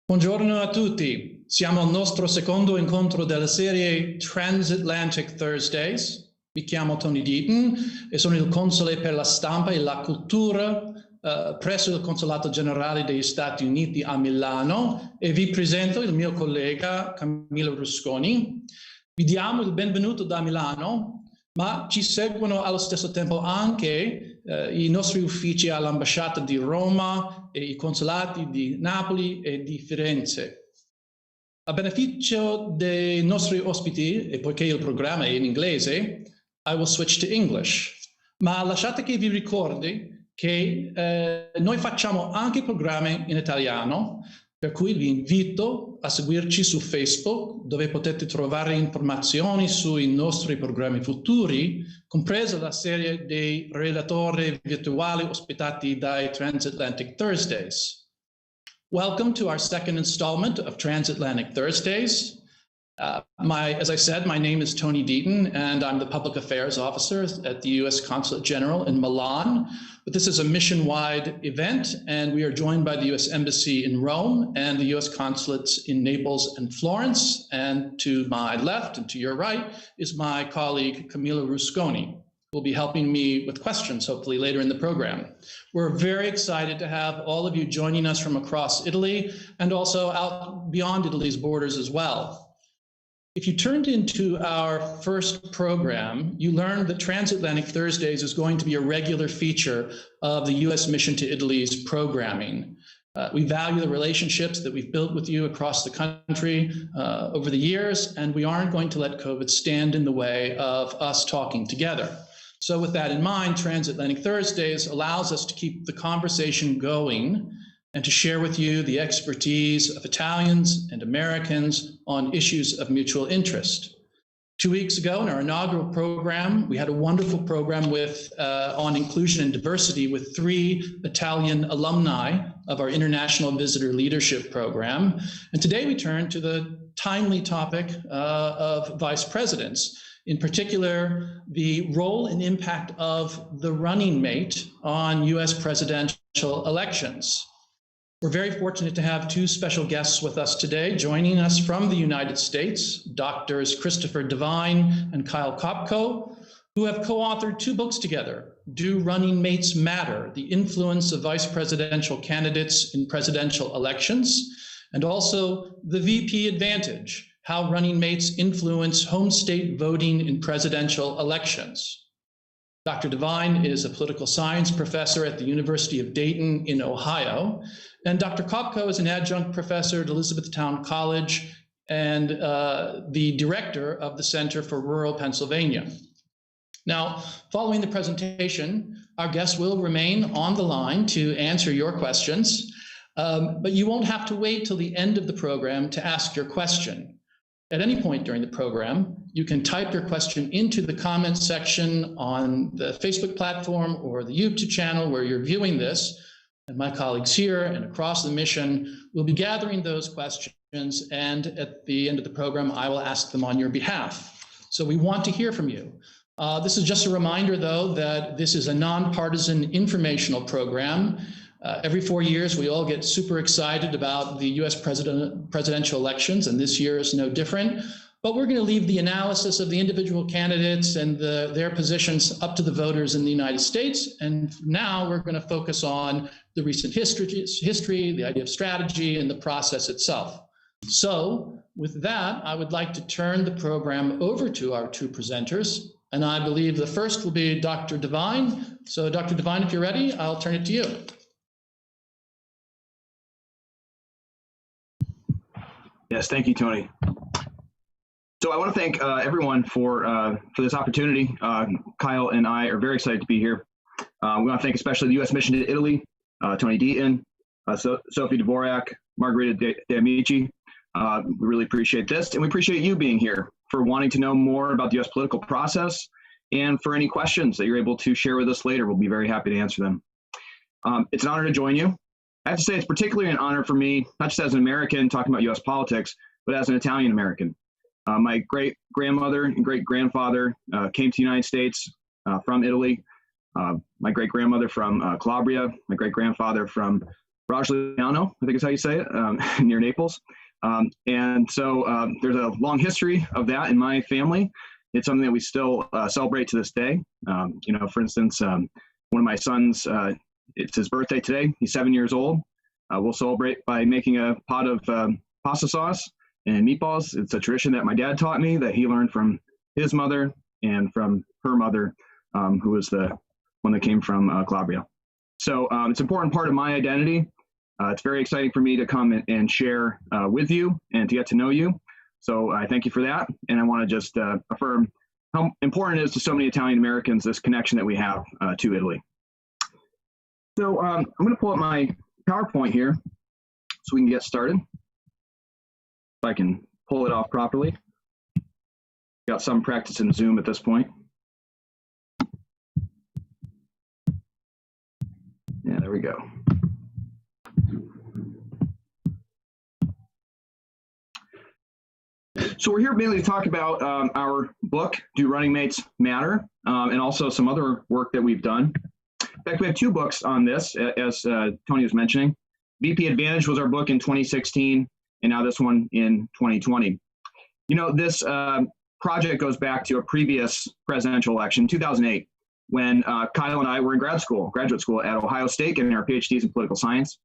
Buongiorno a tutti, siamo al nostro secondo incontro della serie Transatlantic Thursdays. Mi chiamo Tony Deaton e sono il console per la stampa e la cultura presso il Consolato Generale degli Stati Uniti a Milano e vi presento il mio collega Camillo Rusconi. Vi diamo il benvenuto da Milano, ma ci seguono allo stesso tempo anche i nostri uffici all'ambasciata di Roma e i consolati di Napoli e di Firenze. A beneficio dei nostri ospiti, e poiché il programma è in inglese, I will switch to English. Ma lasciate che vi ricordi che noi facciamo anche programmi in italiano, per cui vi invito a seguirci su Facebook, dove potete trovare informazioni sui nostri programmi futuri, compresa la serie dei relatori virtuali ospitati dai Transatlantic Thursdays. Welcome to our second installment of Transatlantic Thursdays. As I said, my name is Tony Deaton, and I'm the Public Affairs Officer at the U.S. Consulate General in Milan. But this is a mission-wide event, and we are joined by the U.S. Embassy in Rome and the U.S. Consulates in Naples and Florence. And to my left and to your right is my colleague, Camillo Rusconi, who will be helping me with questions, hopefully later in the program. We're very excited to have all of you joining us from across Italy and also out beyond Italy's borders as well. If you turned into our first program, you learned that Transatlantic Thursdays is going to be a regular feature of the U.S. Mission to Italy's programming. We value the relationships that we've built with you across the country over the years, and we aren't going to let COVID stand in the way of us talking together. So with that in mind, Transatlantic Thursdays allows us to keep the conversation going and to share with you the expertise of Italians and Americans on issues of mutual interest. 2 weeks ago in our inaugural program, we had a wonderful program on inclusion and diversity with 3 Italian alumni of our International Visitor Leadership Program. And today we turn to the timely topic of vice presidents, in particular, the role and impact of the running mate on US presidential elections. We're very fortunate to have 2 special guests with us today. Joining us from the United States, Doctors Christopher Devine and Kyle Kopko, who have co-authored 2 books together, Do Running Mates Matter? The Influence of Vice Presidential Candidates in Presidential Elections, and also The VP Advantage, How Running Mates Influence Home State Voting in Presidential Elections. Dr. Devine is a political science professor at the University of Dayton in Ohio, and Dr. Kopko is an adjunct professor at Elizabethtown College and the director of the Center for Rural Pennsylvania. Now, following the presentation, our guests will remain on the line to answer your questions, but you won't have to wait till the end of the program to ask your question. At any point during the program, you can type your question into the comments section on the Facebook platform or the YouTube channel where you're viewing this. And my colleagues here and across the mission will be gathering those questions, and at the end of the program, I will ask them on your behalf. So we want to hear from you. This is just a reminder, though, that this is a nonpartisan informational program. Every 4 years, we all get super excited about the US presidential elections, and this year is no different. But we're going to leave the analysis of the individual candidates and their positions up to the voters in the United States. And now we're going to focus on the recent history, the idea of strategy, and the process itself. So with that, I would like to turn the program over to our 2 presenters. And I believe the first will be Dr. Devine. So Dr. Devine, if you're ready, I'll turn it to you. Yes, thank you, Tony. So I want to thank everyone for this opportunity. Kyle and I are very excited to be here. We want to thank especially the U.S. Mission to Italy, Tony Deaton, Sophie Dvorak, Margarita De Amici. We really appreciate this, and we appreciate you being here for wanting to know more about the U.S. political process, and for any questions that you're able to share with us later. We'll be very happy to answer them. It's an honor to join you. I have to say it's particularly an honor for me, not just as an American talking about U.S. politics, but as an Italian American. My great-grandmother and great-grandfather came to the United States from Italy. My great-grandmother from Calabria, my great-grandfather from Rajliano, I think is how you say it, near Naples. And so there's a long history of that in my family. It's something that we still celebrate to this day. You know, for instance, one of my sons, it's his birthday today. He's 7 years old. We'll celebrate by making a pot of pasta sauce and meatballs. It's a tradition that my dad taught me that he learned from his mother and from her mother, who was the one that came from Calabria. So it's an important part of my identity. It's very exciting for me to come and share with you and to get to know you. So I thank you for that. And I want to just affirm how important it is to so many Italian Americans, this connection that we have to Italy. So I'm going to pull up my PowerPoint here so we can get started. If I can pull it off properly. Got some practice in Zoom at this point. Yeah, there we go. So we're here mainly to talk about our book, Do Running Mates Matter, and also some other work that we've done. In fact, we have two books on this, as Tony was mentioning. Veep Advantage was our book in 2016, and now this one in 2020. You know, this project goes back to a previous presidential election, 2008, when Kyle and I were in graduate school at Ohio State, getting our PhDs in political science.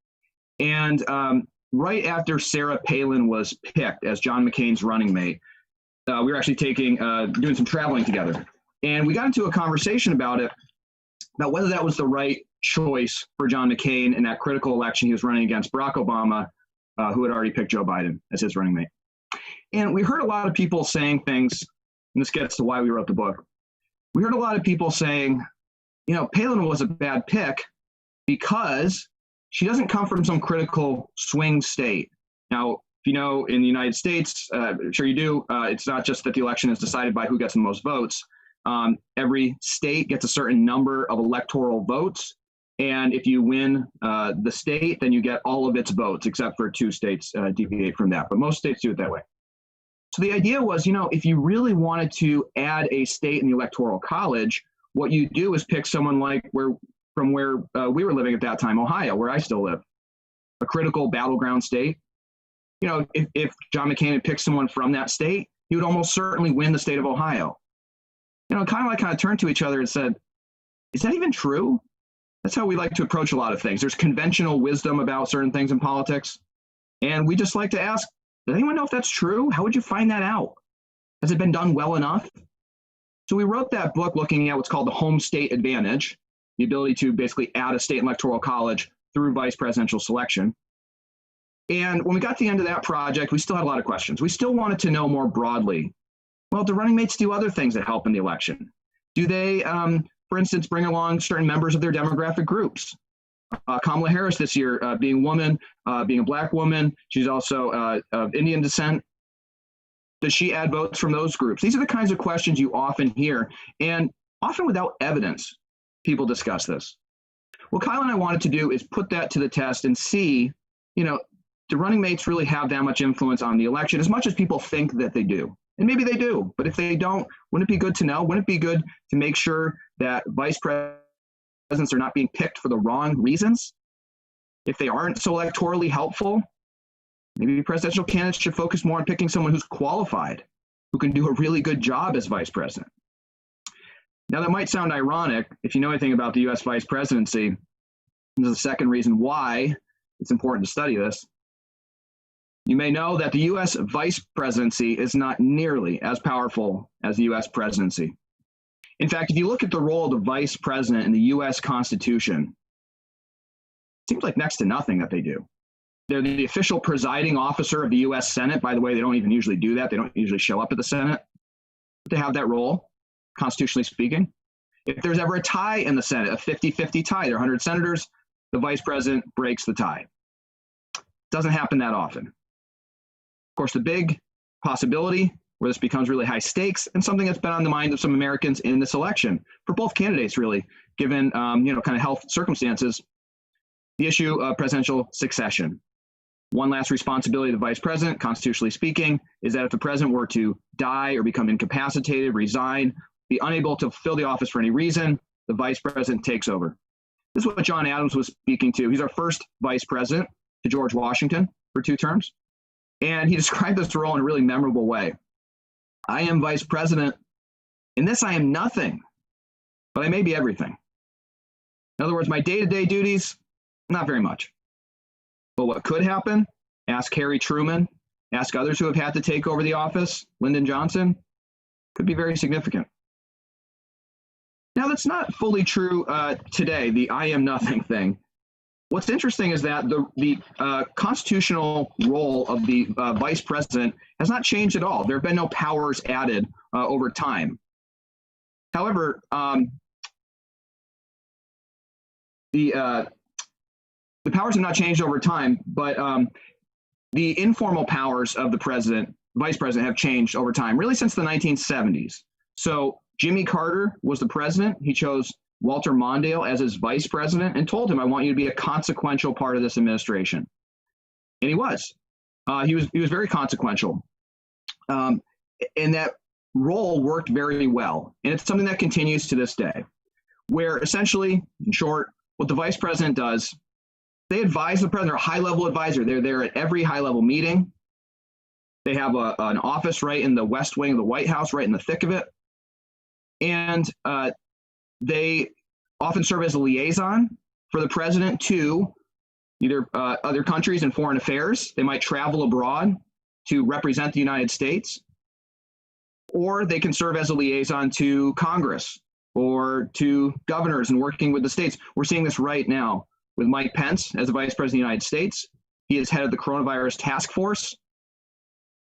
And right after Sarah Palin was picked as John McCain's running mate, we were actually doing some traveling together. And we got into a conversation about whether that was the right choice for John McCain in that critical election he was running against Barack Obama, who had already picked Joe Biden as his running mate. And we heard a lot of people saying things, and this gets to why we wrote the book. We heard a lot of people saying, you know, Palin was a bad pick because she doesn't come from some critical swing state. Now, if you know, in the United States, I'm sure you do, it's not just that the election is decided by who gets the most votes. Every state gets a certain number of electoral votes. And if you win the state, then you get all of its votes, except for two states deviate from that. But most states do it that way. So the idea was, you know, if you really wanted to add a state in the Electoral College, what you do is pick someone like from where we were living at that time, Ohio, where I still live, a critical battleground state. You know, if John McCain had picked someone from that state, he would almost certainly win the state of Ohio. You know, kind of turned to each other and said, is that even true? That's how we like to approach a lot of things. There's conventional wisdom about certain things in politics. And we just like to ask, does anyone know if that's true? How would you find that out? Has it been done well enough? So we wrote that book looking at what's called the home state advantage, the ability to basically add a state electoral college through vice presidential selection. And when we got to the end of that project, we still had a lot of questions. We still wanted to know more broadly, well, do running mates do other things that help in the election? Do they, for instance, bring along certain members of their demographic groups? Kamala Harris this year, being a woman, being a Black woman, she's also of Indian descent. Does she add votes from those groups? These are the kinds of questions you often hear, and often without evidence, people discuss this. What Kyle and I wanted to do is put that to the test and see, you know, do running mates really have that much influence on the election as much as people think that they do? And maybe they do, but if they don't, wouldn't it be good to know? Wouldn't it be good to make sure that vice presidents are not being picked for the wrong reasons? If they aren't so electorally helpful, maybe presidential candidates should focus more on picking someone who's qualified, who can do a really good job as vice president. Now, that might sound ironic. If you know anything about the U.S. vice presidency, this is the second reason why it's important to study this. You may know that the U.S. vice presidency is not nearly as powerful as the U.S. presidency. In fact, if you look at the role of the vice president in the U.S. Constitution, it seems like next to nothing that they do. They're the official presiding officer of the U.S. Senate. By the way, they don't even usually do that. They don't usually show up at the Senate. But they have that role, constitutionally speaking. If there's ever a tie in the Senate, a 50-50 tie, there are 100 senators, the vice president breaks the tie. Doesn't happen that often. Of course, the big possibility where this becomes really high stakes and something that's been on the mind of some Americans in this election, for both candidates really, given kind of health circumstances, the issue of presidential succession. One last responsibility of the vice president, constitutionally speaking, is that if the president were to die or become incapacitated, resign, be unable to fill the office for any reason, the vice president takes over. This is what John Adams was speaking to. He's our first vice president to George Washington for 2 terms. And he described this role in a really memorable way. I am vice president. In this, I am nothing, but I may be everything. In other words, my day-to-day duties, not very much. But what could happen? Ask Harry Truman, ask others who have had to take over the office, Lyndon Johnson, could be very significant. Now, that's not fully true today, the I am nothing thing. What's interesting is that the constitutional role of the vice president has not changed at all. There have been no powers added over time. However, the powers have not changed over time, but the informal powers of the vice president have changed over time, really since the 1970s. So Jimmy Carter was the president. He chose Walter Mondale as his vice president and told him, I want you to be a consequential part of this administration. And he was. He was very consequential. And that role worked very well. And it's something that continues to this day, where essentially, in short, what the vice president does, they advise the president, they're a high-level advisor. They're there at every high-level meeting. They have an office right in the West Wing of the White House, right in the thick of it. And they often serve as a liaison for the president to either other countries and foreign affairs. They might travel abroad to represent the United States, or they can serve as a liaison to Congress or to governors and working with the states. We're seeing this right now with Mike Pence as the Vice President of the United States. He is head of the coronavirus task force,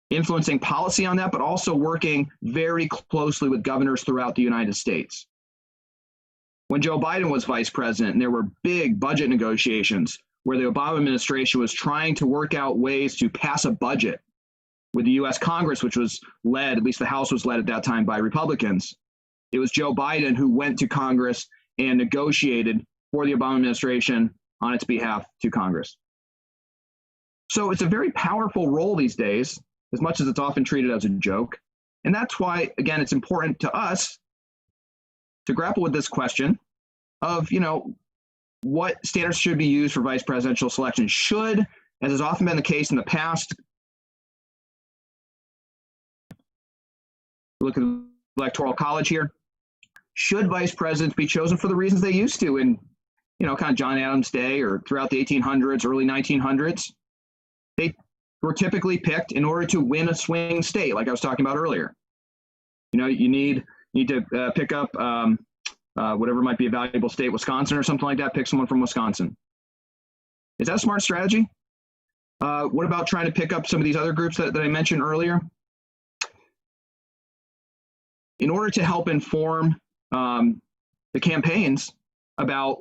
influencing policy on that, but also working very closely with governors throughout the United States. When Joe Biden was vice president, and there were big budget negotiations where the Obama administration was trying to work out ways to pass a budget with the U.S. Congress, which was led, at least the House was led at that time, by Republicans. It was Joe Biden who went to Congress and negotiated for the Obama administration on its behalf to Congress. So it's a very powerful role these days, as much as it's often treated as a joke. And that's why, again, it's important to us to grapple with this question of, what standards should be used for vice presidential selection. Should, as has often been the case in the past, look at the Electoral College here, should vice presidents be chosen for the reasons they used to in, kind of John Adams' day or throughout the 1800s, early 1900s? They were typically picked in order to win a swing state, like I was talking about earlier. You need to pick up whatever might be a valuable state, Wisconsin or something like that, pick someone from Wisconsin. Is that a smart strategy? What about trying to pick up some of these other groups that I mentioned earlier? In order to help inform the campaigns about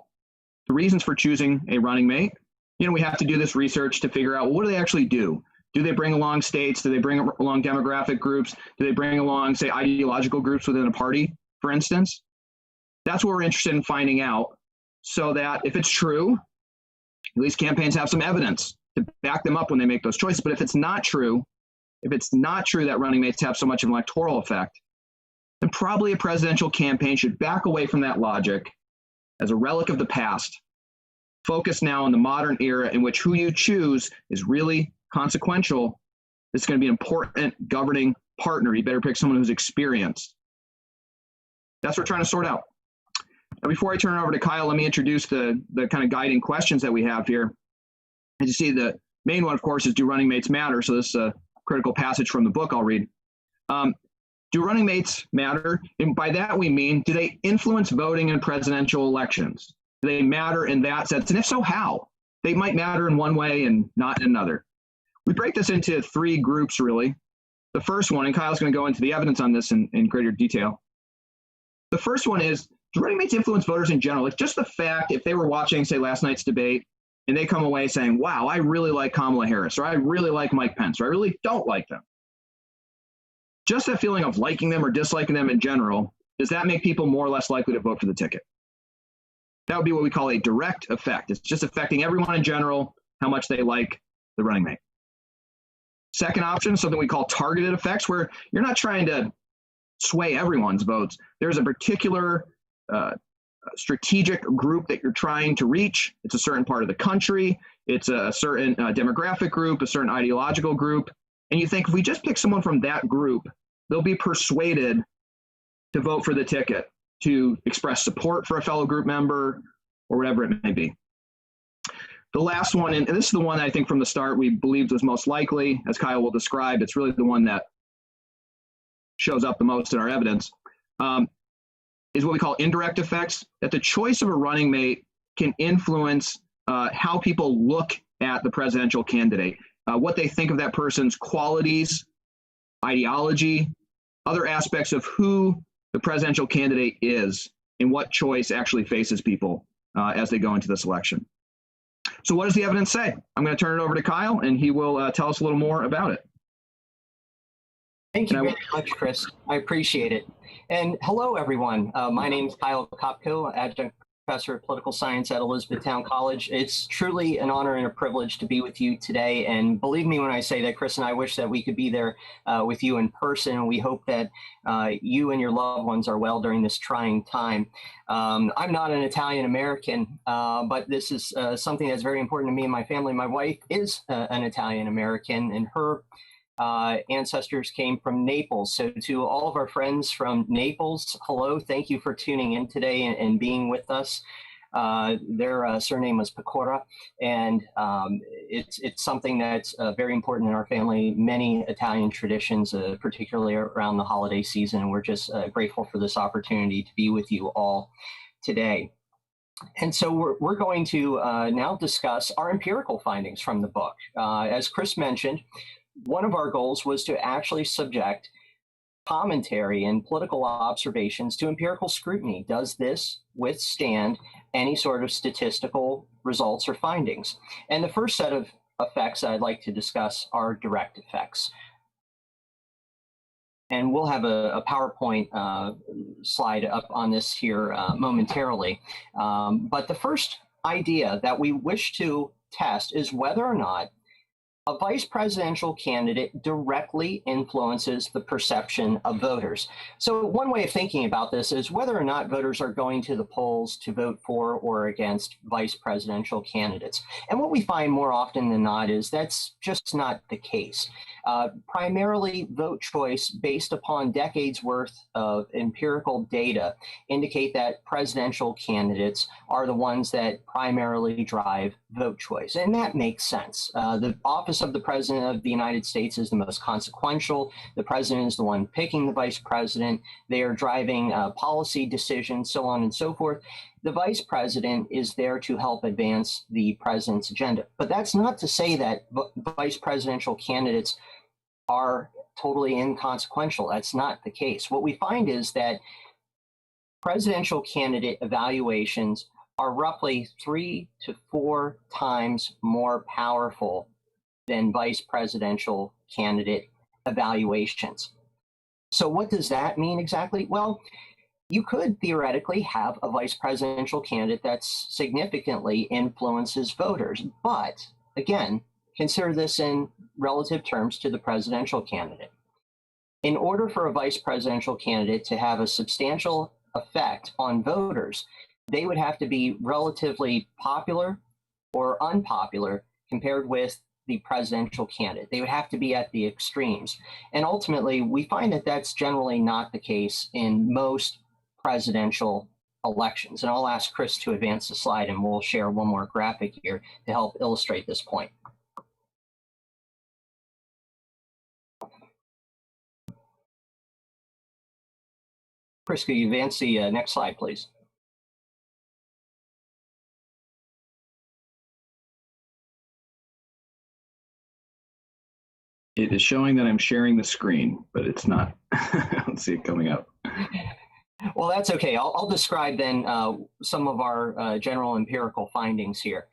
the reasons for choosing a running mate, we have to do this research to figure out, well, what do they actually do? Do they bring along states? Do they bring along demographic groups? Do they bring along, say, ideological groups within a party, for instance? That's what we're interested in finding out, so that if it's true, at least campaigns have some evidence to back them up when they make those choices. But if it's not true that running mates have so much of an electoral effect, then probably a presidential campaign should back away from that logic as a relic of the past. Focus now on the modern era in which who you choose is really consequential. It's going to be an important governing partner. You better pick someone who's experienced. That's what we're trying to sort out. Now, before I turn it over to Kyle, let me introduce the kind of guiding questions that we have here. As you see, the main one, of course, is do running mates matter? So this is a critical passage from the book I'll read. Do running mates matter? And by that we mean, do they influence voting in presidential elections? Do they matter in that sense? And if so, how? They might matter in one way and not in another. We break this into 3 groups, really. The first one, and Kyle's going to go into the evidence on this in greater detail. The first one is, do running mates influence voters in general? Like just the fact, if they were watching, say, last night's debate, and they come away saying, wow, I really like Kamala Harris, or I really like Mike Pence, or I really don't like them. Just that feeling of liking them or disliking them in general, does that make people more or less likely to vote for the ticket? That would be what we call a direct effect. It's just affecting everyone in general, how much they like the running mate. Second option, something we call targeted effects, where you're not trying to sway everyone's votes. There's a particular strategic group that you're trying to reach. It's a certain part of the country. It's a certain demographic group, a certain ideological group. And you think if we just pick someone from that group, they'll be persuaded to vote for the ticket, to express support for a fellow group member, or whatever it may be. The last one, and this is the one I think from the start we believed was most likely, as Kyle will describe, it's really the one that shows up the most in our evidence, is what we call indirect effects, that the choice of a running mate can influence how people look at the presidential candidate, what they think of that person's qualities, ideology, other aspects of who the presidential candidate is and what choice actually faces people as they go into this election. So what does the evidence say? I'm going to turn it over to Kyle, and he will tell us a little more about it. Thank you very much, Chris. I appreciate it. And hello, everyone. My name is Kyle Kopko, adjunct professor of political science at Elizabethtown College. It's truly an honor and a privilege to be with you today. And believe me when I say that Chris and I wish that we could be there with you in person. We hope that you and your loved ones are well during this trying time. I'm not an Italian American, but this is something that's very important to me and my family. My wife is an Italian American, and her ancestors came from Naples. So to all of our friends from Naples, hello, thank you for tuning in today and being with us. Their surname was Pecora, and it's something that's very important in our family, many Italian traditions, particularly around the holiday season, and we're just grateful for this opportunity to be with you all today. And so we're going to now discuss our empirical findings from the book. As Chris mentioned, one of our goals was to actually subject commentary and political observations to empirical scrutiny. Does this withstand any sort of statistical results or findings? And the first set of effects I'd like to discuss are direct effects. And we'll have a PowerPoint slide up on this here momentarily. But the first idea that we wish to test is whether or not a vice presidential candidate directly influences the perception of voters. So one way of thinking about this is whether or not voters are going to the polls to vote for or against vice presidential candidates. And what we find more often than not is that's just not the case. Primarily, vote choice based upon decades worth of empirical data indicate that presidential candidates are the ones that primarily drive vote choice. And that makes sense. The office of the President of the United States is the most consequential. The President is the one picking the Vice President. They are driving policy decisions, so on and so forth. The Vice President is there to help advance the President's agenda. But that's not to say that vice presidential candidates are totally inconsequential. That's not the case. What we find is that presidential candidate evaluations are roughly 3 to 4 times more powerful than vice presidential candidate evaluations. So what does that mean exactly? Well, you could theoretically have a vice presidential candidate that significantly influences voters. But again, consider this in relative terms to the presidential candidate. In order for a vice presidential candidate to have a substantial effect on voters, they would have to be relatively popular or unpopular compared with the presidential candidate. They would have to be at the extremes. And ultimately, we find that that's generally not the case in most presidential elections. And I'll ask Chris to advance the slide, and we'll share one more graphic here to help illustrate this point. Chris, could you advance the next slide, please? It is showing that I'm sharing the screen, but it's not. I don't see it coming up. Well, that's okay. I'll describe then some of our general empirical findings here.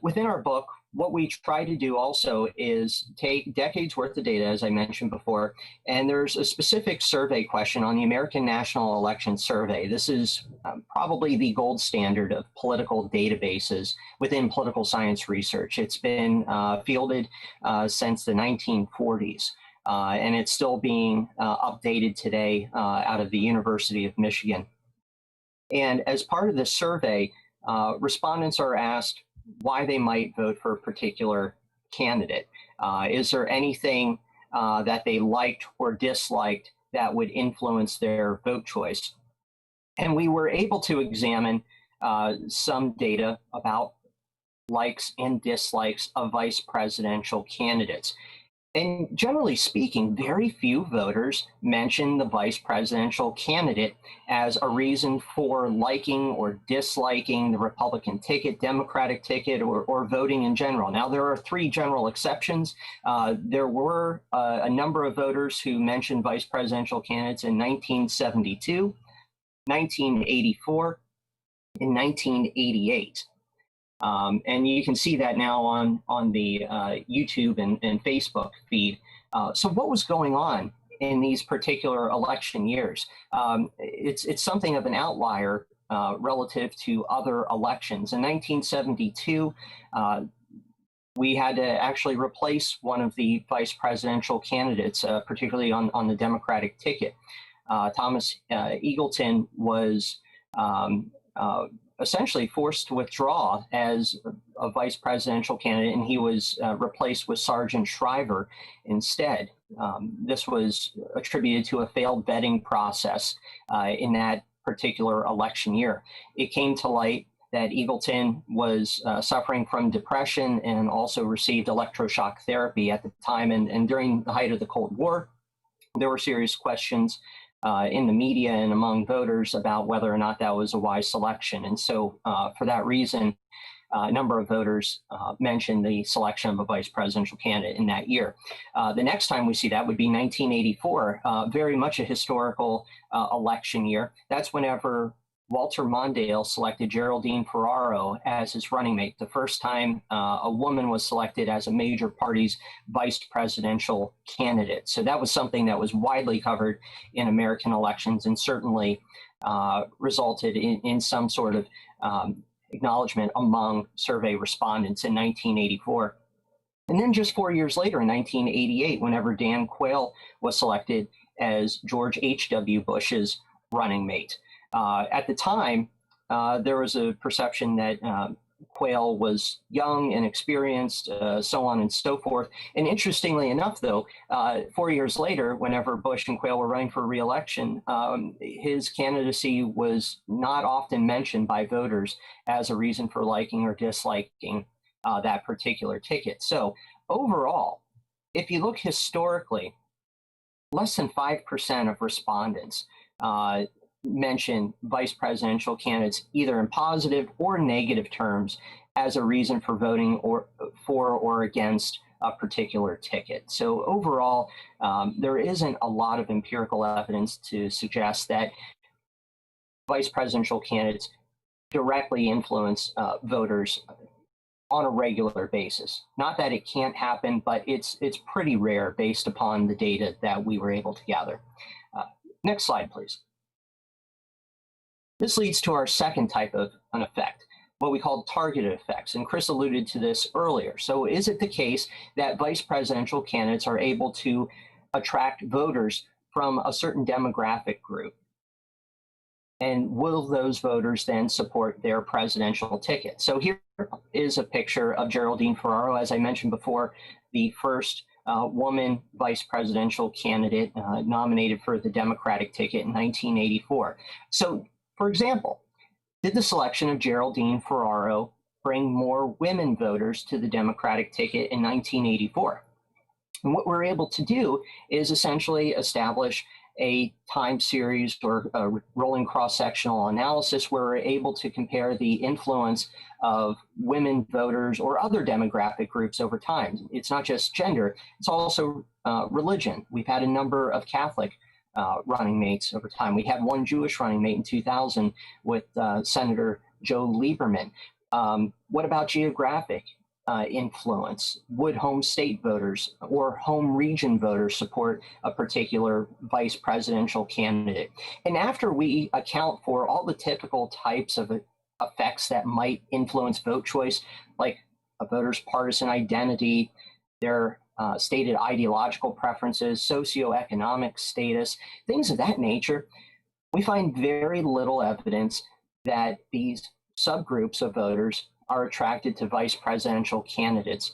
Within our book, what we try to do also is take decades worth of data, as I mentioned before, and there's a specific survey question on the American National Election Survey. This is probably the gold standard of political databases within political science research. It's been fielded since the 1940s. And it's still being updated today out of the University of Michigan. And as part of this survey, respondents are asked why they might vote for a particular candidate. Is there anything that they liked or disliked that would influence their vote choice? And we were able to examine some data about likes and dislikes of vice presidential candidates. And generally speaking, very few voters mention the vice presidential candidate as a reason for liking or disliking the Republican ticket, Democratic ticket, or voting in general. Now, there are three general exceptions. There were a number of voters who mentioned vice presidential candidates in 1972, 1984, and 1988. And you can see that now on the YouTube and Facebook feed. So what was going on in these particular election years? It's something of an outlier relative to other elections. In 1972, we had to actually replace one of the vice presidential candidates, particularly on the Democratic ticket. Thomas Eagleton was essentially forced to withdraw as a vice presidential candidate, and he was replaced with Sergeant Shriver instead. This was attributed to a failed vetting process in that particular election year. It came to light that Eagleton was suffering from depression and also received electroshock therapy at the time. And during the height of the Cold War, there were serious questions in the media and among voters about whether or not that was a wise selection. And so for that reason, a number of voters mentioned the selection of a vice presidential candidate in that year. The next time we see that would be 1984, very much a historical election year. That's whenever Walter Mondale selected Geraldine Ferraro as his running mate, the first time a woman was selected as a major party's vice presidential candidate. So that was something that was widely covered in American elections and certainly resulted in some sort of acknowledgement among survey respondents in 1984. And then just 4 years later, in 1988, whenever Dan Quayle was selected as George H.W. Bush's running mate. At the time, there was a perception that Quayle was young and experienced, so on and so forth. And interestingly enough, though, 4 years later, whenever Bush and Quayle were running for re-election, his candidacy was not often mentioned by voters as a reason for liking or disliking that particular ticket. So overall, if you look historically, less than 5% of respondents mention vice presidential candidates either in positive or negative terms as a reason for voting for or against a particular ticket. So overall, there isn't a lot of empirical evidence to suggest that vice presidential candidates directly influence voters on a regular basis. Not that it can't happen, but it's pretty rare based upon the data that we were able to gather. Next slide, please. This leads to our second type of an effect, what we call targeted effects. And Chris alluded to this earlier. So is it the case that vice presidential candidates are able to attract voters from a certain demographic group? And will those voters then support their presidential ticket? So here is a picture of Geraldine Ferraro, as I mentioned before, the first woman vice presidential candidate nominated for the Democratic ticket in 1984. So, for example, did the selection of Geraldine Ferraro bring more women voters to the Democratic ticket in 1984? And what we're able to do is essentially establish a time series or a rolling cross-sectional analysis where we're able to compare the influence of women voters or other demographic groups over time. It's not just gender, it's also religion. We've had a number of Catholic running mates over time. We had one Jewish running mate in 2000 with Senator Joe Lieberman. What about geographic influence? Would home state voters or home region voters support a particular vice presidential candidate? And after we account for all the typical types of effects that might influence vote choice, like a voter's partisan identity, their stated ideological preferences, socioeconomic status, things of that nature, we find very little evidence that these subgroups of voters are attracted to vice presidential candidates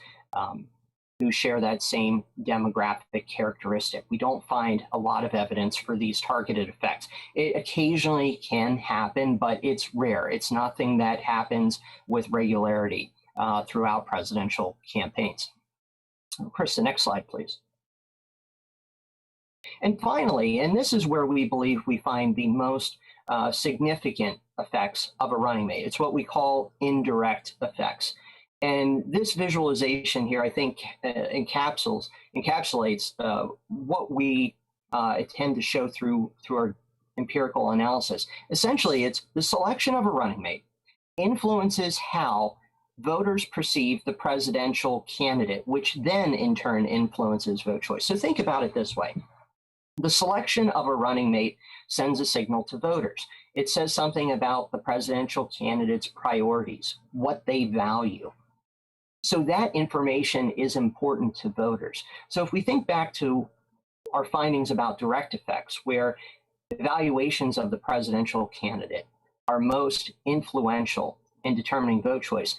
who share that same demographic characteristic. We don't find a lot of evidence for these targeted effects. It occasionally can happen, but it's rare. It's nothing that happens with regularity throughout presidential campaigns. Chris, the next slide, please. And finally, and this is where we believe we find the most significant effects of a running mate. It's what we call indirect effects. And this visualization here, I think, encapsulates what we tend to show through our empirical analysis. Essentially, it's the selection of a running mate influences how voters perceive the presidential candidate, which then in turn influences vote choice. So think about it this way. The selection of a running mate sends a signal to voters. It says something about the presidential candidate's priorities, what they value. So that information is important to voters. So if we think back to our findings about direct effects, where evaluations of the presidential candidate are most influential in determining vote choice,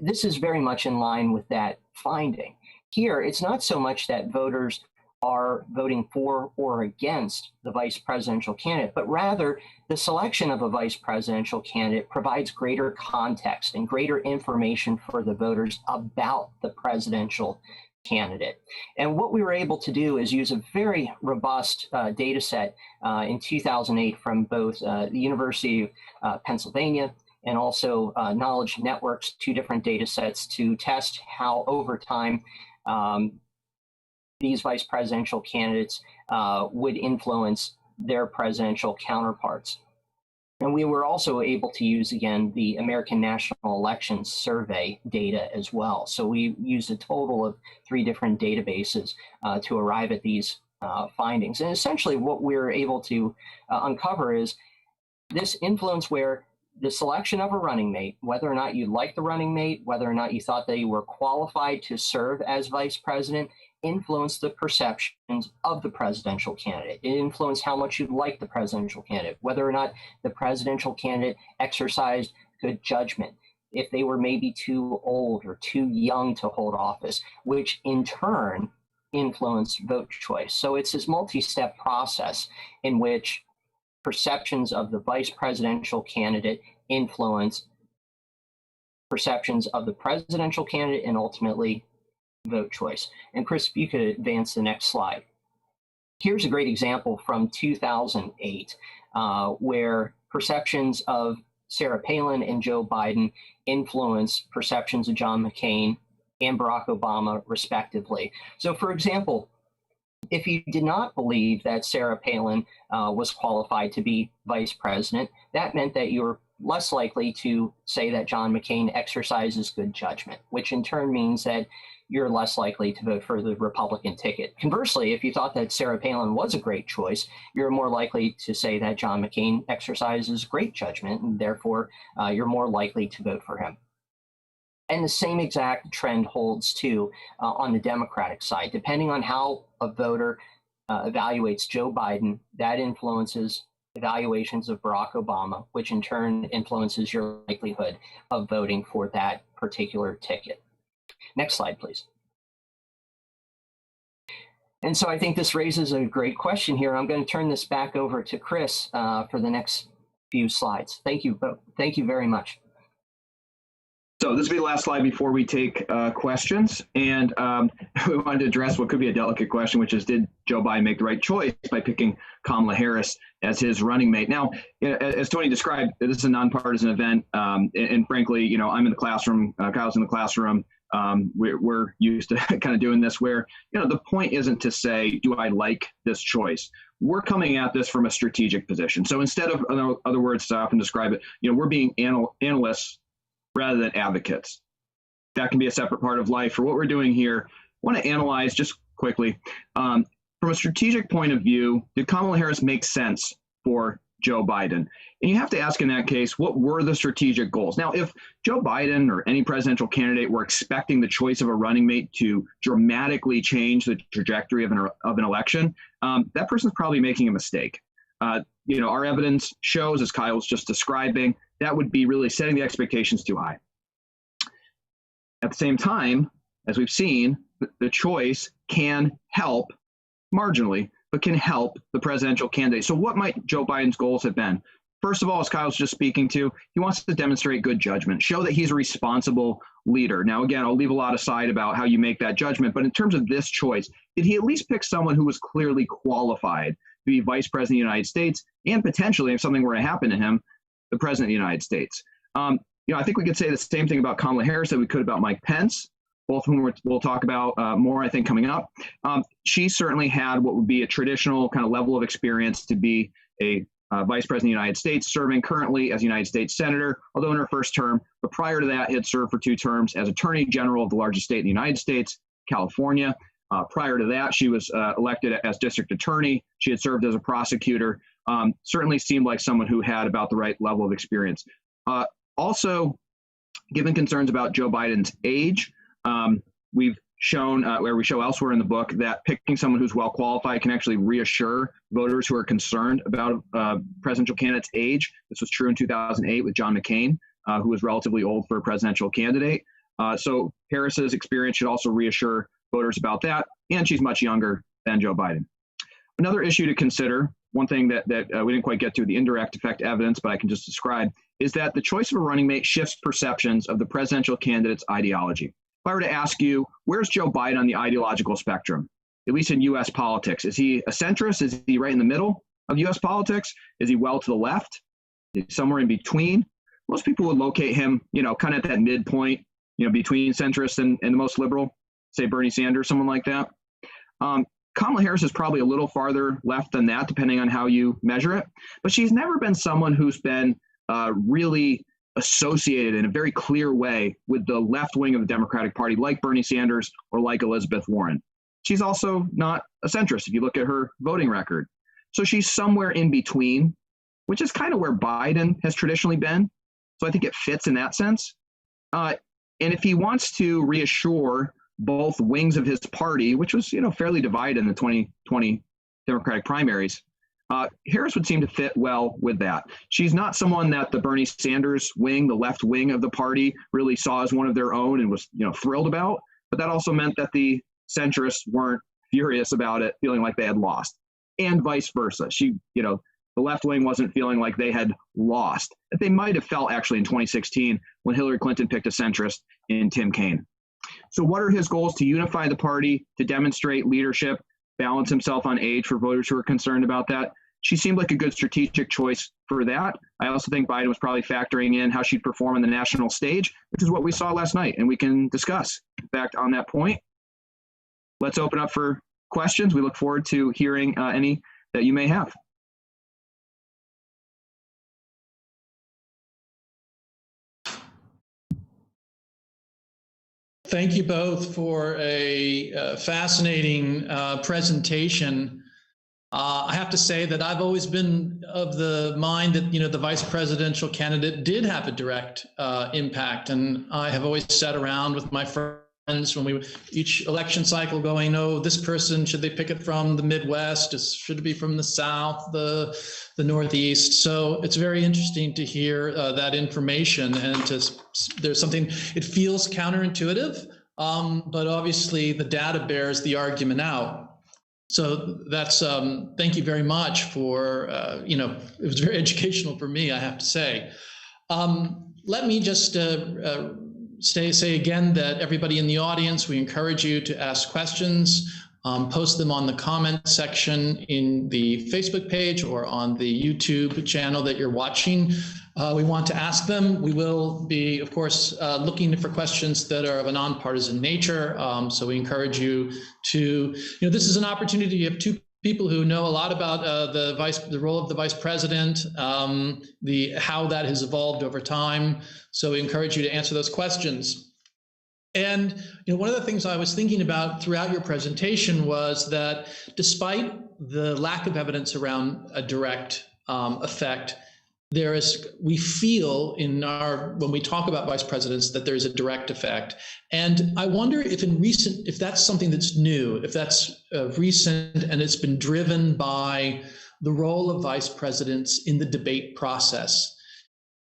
this is very much in line with that finding. Here, it's not so much that voters are voting for or against the vice presidential candidate, but rather the selection of a vice presidential candidate provides greater context and greater information for the voters about the presidential candidate. And what we were able to do is use a very robust data set in 2008 from both the University of Pennsylvania and also Knowledge Network's two different data sets to test how over time these vice presidential candidates would influence their presidential counterparts. And we were also able to use, again, the American National Elections Survey data as well. So we used a total of 3 different databases to arrive at these findings. And essentially what we're able to uncover is this influence where the selection of a running mate, whether or not you like the running mate, whether or not you thought they were qualified to serve as vice president, influenced the perceptions of the presidential candidate. It influenced how much you like the presidential candidate, whether or not the presidential candidate exercised good judgment, if they were maybe too old or too young to hold office, which in turn influenced vote choice. So it's this multi-step process in which perceptions of the vice presidential candidate influence perceptions of the presidential candidate and ultimately vote choice. And Chris, if you could advance the next slide. Here's a great example from 2008 where perceptions of Sarah Palin and Joe Biden influence perceptions of John McCain and Barack Obama, respectively. So for example, if you did not believe that Sarah Palin was qualified to be vice president, that meant that you were less likely to say that John McCain exercises good judgment, which in turn means that you're less likely to vote for the Republican ticket. Conversely, if you thought that Sarah Palin was a great choice, you're more likely to say that John McCain exercises great judgment, and therefore you're more likely to vote for him. And the same exact trend holds too on the Democratic side. Depending on how a voter evaluates Joe Biden, that influences evaluations of Barack Obama, which in turn influences your likelihood of voting for that particular ticket. Next slide, please. And so I think this raises a great question here. I'm going to turn this back over to Chris for the next few slides. Thank you. Thank you very much. So this will be the last slide before we take questions. And we wanted to address what could be a delicate question, which is, did Joe Biden make the right choice by picking Kamala Harris as his running mate? Now, as Tony described, this is a nonpartisan event. And frankly, you know, I'm in the classroom, Kyle's in the classroom. We're used to kind of doing this where, you know, the point isn't to say, do I like this choice? We're coming at this from a strategic position. So instead of, in other words, I often describe it, you know, we're being analysts rather than advocates. That can be a separate part of life. For what we're doing here, I want to analyze just quickly, from a strategic point of view, did Kamala Harris make sense for Joe Biden? And you have to ask in that case, what were the strategic goals? Now, if Joe Biden or any presidential candidate were expecting the choice of a running mate to dramatically change the trajectory of an election, that person's probably making a mistake. our evidence shows, as Kyle was just describing, that would be really setting the expectations too high. At the same time, as we've seen, the choice can help marginally, but can help the presidential candidate. So what might Joe Biden's goals have been? First of all, as Kyle's just speaking to, he wants to demonstrate good judgment, show that he's a responsible leader. Now, again, I'll leave a lot aside about how you make that judgment, but in terms of this choice, did he at least pick someone who was clearly qualified to be vice president of the United States and potentially, if something were to happen to him, the president of the United States? I think we could say the same thing about Kamala Harris that we could about Mike Pence, both of whom we'll talk about more, I think, coming up. She certainly had what would be a traditional kind of level of experience to be a vice president of the United States, serving currently as United States Senator, although in her first term, but prior to that, had served for 2 terms as Attorney General of the largest state in the United States, California. Prior to that, she was elected as District Attorney. She had served as a prosecutor. Certainly seemed like someone who had about the right level of experience. Also, given concerns about Joe Biden's age, we've shown, where we show elsewhere in the book, that picking someone who's well qualified can actually reassure voters who are concerned about a presidential candidate's age. This was true in 2008 with John McCain, who was relatively old for a presidential candidate. So Harris's experience should also reassure voters about that, and she's much younger than Joe Biden. Another issue to consider, one thing that we didn't quite get to, the indirect effect evidence, but I can just describe, is that the choice of a running mate shifts perceptions of the presidential candidate's ideology. If I were to ask you, where's Joe Biden on the ideological spectrum, at least in U.S. politics? Is he a centrist? Is he right in the middle of U.S. politics? Is he well to the left? Is he somewhere in between? Most people would locate him, kind of at that midpoint, between centrist and the most liberal, say Bernie Sanders, someone like that. Kamala Harris is probably a little farther left than that, depending on how you measure it. But she's never been someone who's been really associated in a very clear way with the left wing of the Democratic Party, like Bernie Sanders or like Elizabeth Warren. She's also not a centrist if you look at her voting record. So she's somewhere in between, which is kind of where Biden has traditionally been. So I think it fits in that sense. And if he wants to reassure both wings of his party, which was, fairly divided in the 2020 Democratic primaries, Harris would seem to fit well with that. She's not someone that the Bernie Sanders wing, the left wing of the party, really saw as one of their own and was, thrilled about. But that also meant that the centrists weren't furious about it, feeling like they had lost, and vice versa. The left wing wasn't feeling like they had lost, that they might have felt actually in 2016 when Hillary Clinton picked a centrist in Tim Kaine. So what are his goals? To unify the party, to demonstrate leadership, balance himself on age for voters who are concerned about that. She seemed like a good strategic choice for that. I also think Biden was probably factoring in how she'd perform on the national stage, which is what we saw last night, and we can discuss. In fact, on that point, let's open up for questions. We look forward to hearing any that you may have. Thank you both for a fascinating presentation. I have to say that I've always been of the mind that, the vice presidential candidate did have a direct impact. And I have always sat around with my friends when each election cycle going, oh, this person, should they pick it from the Midwest? Should it be from the South, the Northeast? So it's very interesting to hear that information, and there's something, it feels counterintuitive, but obviously the data bears the argument out. So that's, thank you very much for, it was very educational for me, I have to say. Let me just say again that everybody in the audience, we encourage you to ask questions, post them on the comment section in the Facebook page or on the YouTube channel that you're watching. We want to ask them. We will be, of course, looking for questions that are of a nonpartisan nature. So we encourage you to, this is an opportunity. You have two people who know a lot about the role of the vice president, how that has evolved over time. So we encourage you to answer those questions. And one of the things I was thinking about throughout your presentation was that despite the lack of evidence around a direct effect, we feel when we talk about vice presidents that there's a direct effect. And I wonder if that's something that's new, if that's recent and it's been driven by the role of vice presidents in the debate process.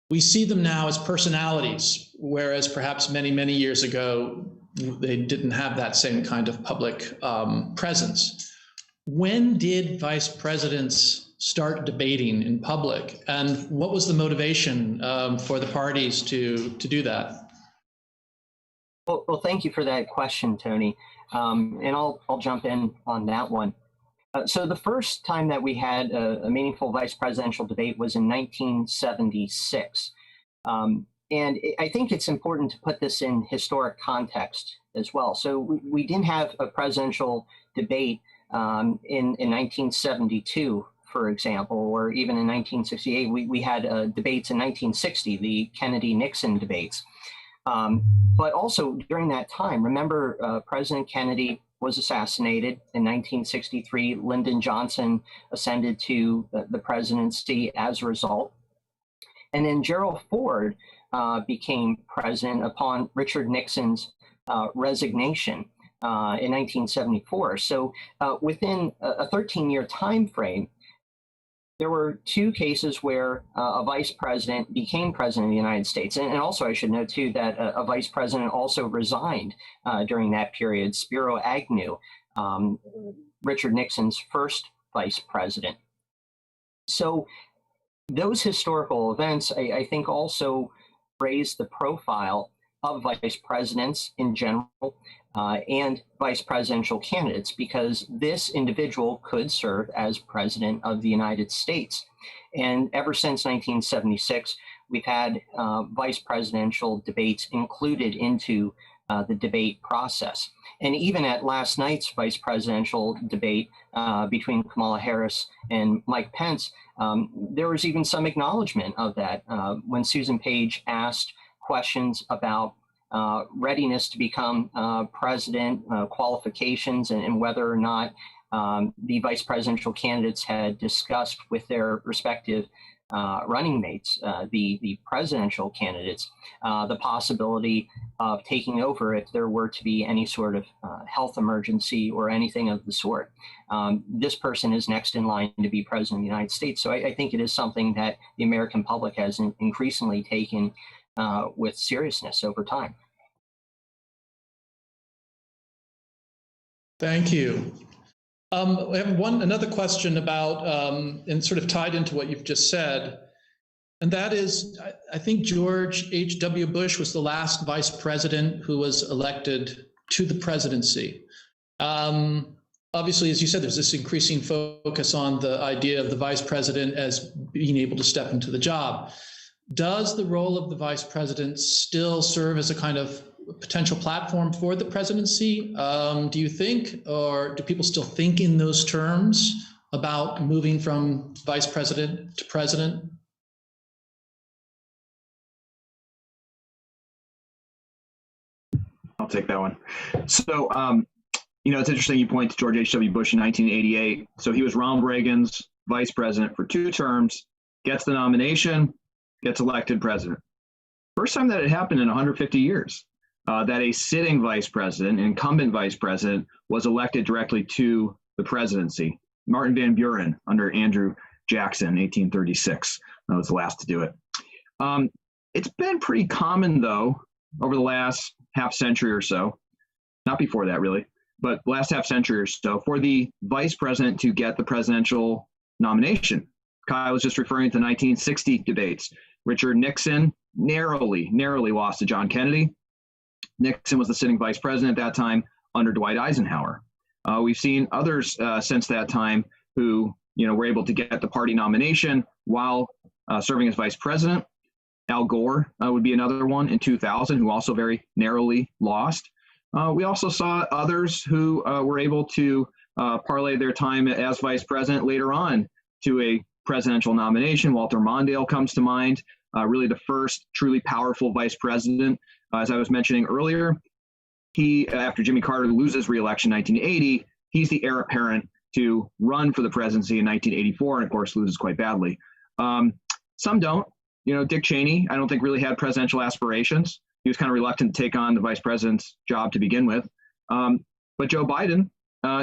We see them now as personalities, whereas perhaps many, many years ago, they didn't have that same kind of public presence. When did vice presidents start debating in public, and what was the motivation for the parties to do that? Well, thank you for that question, Tony. And I'll jump in on that one. So the first time that we had a meaningful vice presidential debate was in 1976. And I think it's important to put this in historic context as well. So we didn't have a presidential debate in 1972, for example, or even in 1968. We had debates in 1960, the Kennedy-Nixon debates. But also during that time, remember, President Kennedy was assassinated in 1963. Lyndon Johnson ascended to the presidency as a result. And then Gerald Ford became president upon Richard Nixon's resignation in 1974. So within a 13-year time frame, there were two cases where a vice president became president of the United States. And also I should note too that a vice president also resigned during that period, Spiro Agnew, Richard Nixon's first vice president. So those historical events, I think, also raised the profile of vice presidents in general and vice presidential candidates, because this individual could serve as president of the United States. And ever since 1976, we've had vice presidential debates included into the debate process. And even at last night's vice presidential debate between Kamala Harris and Mike Pence, there was even some acknowledgement of that when Susan Page asked questions about readiness to become president, qualifications, and whether or not the vice presidential candidates had discussed with their respective running mates, the presidential candidates, the possibility of taking over if there were to be any sort of health emergency or anything of the sort. This person is next in line to be president of the United States. So I think it is something that the American public has increasingly taken with seriousness over time. Thank you. I have another question about, and sort of tied into what you've just said, and that is, I think George H.W. Bush was the last vice president who was elected to the presidency. Obviously, as you said, there's this increasing focus on the idea of the vice president as being able to step into the job. Does the role of the vice president still serve as a kind of potential platform for the presidency, do you think, or do people still think in those terms about moving from vice president to president? I'll take that one. So, you know, it's interesting you point to George H.W. Bush in 1988. So he was Ronald Reagan's vice president for 2 terms, gets the nomination, gets elected president. First time that had happened in 150 years. That a sitting vice president, incumbent vice president, was elected directly to the presidency. Martin Van Buren under Andrew Jackson, 1836, was the last to do it. It's been pretty common, though, over the last half century or so, not before that really, but last half century or so, for the vice president to get the presidential nomination. Kyle was just referring to the 1960 debates. Richard Nixon narrowly lost to John Kennedy. Nixon was the sitting vice president at that time under Dwight Eisenhower. We've seen others since that time who, you know, were able to get the party nomination while serving as vice president. Al Gore would be another one in 2000 who also very narrowly lost. We also saw others who were able to parlay their time as vice president later on to a presidential nomination. Walter Mondale comes to mind, really the first truly powerful vice president. As I was mentioning earlier, he, after Jimmy Carter loses re-election in 1980, he's the heir apparent to run for the presidency in 1984, and of course loses quite badly. Some don't. You know, Dick Cheney, I don't think really had presidential aspirations. He was kind of reluctant to take on the vice president's job to begin with. But Joe Biden